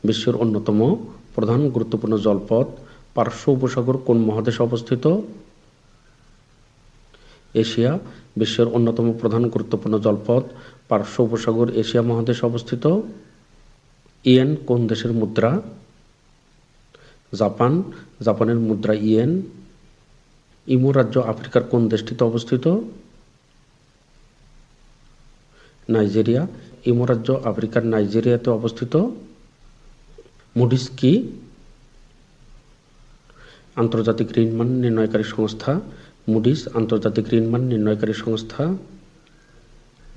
বিশ্বের অন্যতম প্রধান গুরুত্বপূর্ণ জলপথ পারস্য উপসাগর কোন মহাদেশে অবস্থিত? এশিয়া। বিশ্বের অন্যতম প্রধান গুরুত্বপূর্ণ জলপথ পারস্য উপসাগর এশিয়া মহাদেশে অবস্থিত। ইয়েন কোন দেশের মুদ্রা? জাপান। জাপানের মুদ্রা ইয়েন। ইমো রাজ্য আফ্রিকার কোন দেশটিতে অবস্থিত? নাইজেরিয়া। ইমো রাজ্য আফ্রিকার নাইজেরিয়াতে অবস্থিত। মুডিস কি? আন্তর্জাতিক ঋণমান নির্ণয়কারী সংস্থা। মুডিস আন্তর্জাতিক ঋণমান নির্ণয়কারী সংস্থা।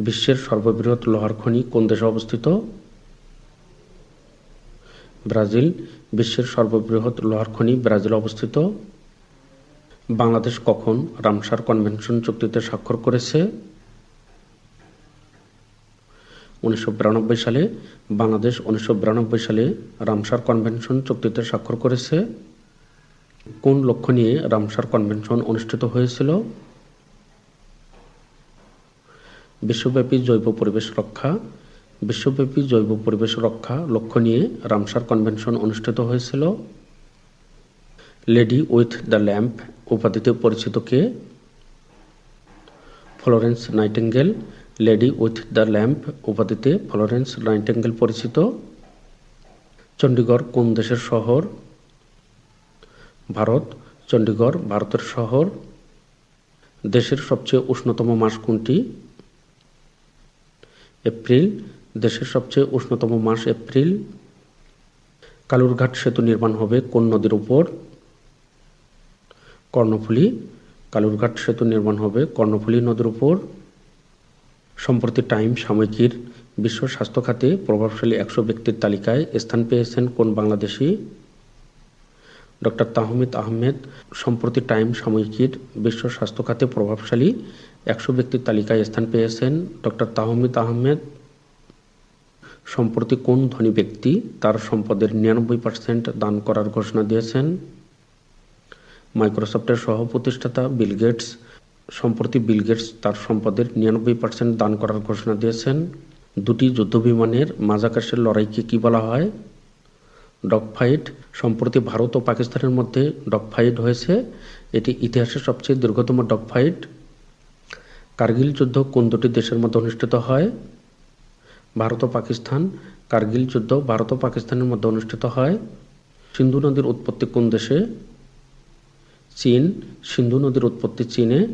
বিশ্বের সর্ববৃহৎ লোহার খনি কোন দেশে অবস্থিত? ব্রাজিল। বিশ্বের সর্ববৃহৎ লোহার খনি ব্রাজিলে অবস্থিত। বাংলাদেশ কখন রামসার কনভেনশন চুক্তিতে স্বাক্ষর করেছে? 1992 সালে। বাংলাদেশ 1992 সালে রামসার কনভেনশন চুক্তিতে স্বাক্ষর করেছে। কোন লক্ষ্য নিয়ে রামসার কনভেনশন অনুষ্ঠিত হয়েছিল? বিশ্বব্যাপী জৈব পরিবেশ রক্ষা। বিশ্বব্যাপী জৈব পরিবেশ রক্ষা লক্ষ্য নিয়ে রামসার কনভেনশন অনুষ্ঠিত হয়েছিল। লেডি উইথ দ্য ল্যাম্প উপাধিতে পরিচিত কে? Florence Nightingale. Lady with the lamp উপাধিতে ফ্লোরেন্স নাইটিঙ্গেল পরিচিত। চণ্ডীগড় কোন দেশের শহর? ভারত। চণ্ডীগড় ভারতের শহর। দেশের সবচেয়ে উষ্ণতম মাস কোনটি? এপ্রিল। দেশের সবচেয়ে উষ্ণতম মাস এপ্রিল। কালুরঘাট সেতু নির্মাণ হবে কোন নদীর উপর? কর্ণফুলী। কালুরঘাট সেতু নির্মাণ হবে কর্ণফুলী নদীর উপর। সম্প্রতি টাইম সাময়িকীর বিশ্ব স্বাস্থ্য খাতে প্রভাবশালী 100 ব্যক্তির তালিকায় স্থান পেয়েছেন কোন বাংলাদেশি? ডক্টর তাহমিদ আহমেদ। সম্প্রতি টাইম সাময়িকীর বিশ্ব স্বাস্থ্য খাতে প্রভাবশালী 100 ব্যক্তির তালিকায় স্থান পেয়েছেন ডক্টর তাহমিদ আহমেদ। সম্প্রতি কোন ধনী ব্যক্তি তার সম্পদের 99% দান করার ঘোষণা দিয়েছেন? মাইক্রোসফটের সহ-প্রতিষ্ঠাতা বিল গেটস। সম্প্রতি বিল গেটস তার সম্পদের 99% দান করার ঘোষণা দিয়েছেন। দুটি যুদ্ধবিমানের মাঝাকাশের লড়াইকে কি বলা হয়? Dog fight. সম্প্রতি ভারত ও পাকিস্তানের মধ্যে ডগ ফাইট হয়েছে। এটি ইতিহাসের সবচেয়ে দীর্ঘতম ডগ ফাইট। কার্গিল যুদ্ধ কোন দুটি দেশের মধ্যে অনুষ্ঠিত হয়? ভারত ও পাকিস্তান। কার্গিল যুদ্ধ ভারত ও পাকিস্তানের মধ্যে অনুষ্ঠিত হয়। সিন্ধু নদীর উৎপত্তি কোন দেশে? চীন। সিন্ধু নদীর উৎপত্তি চীনে।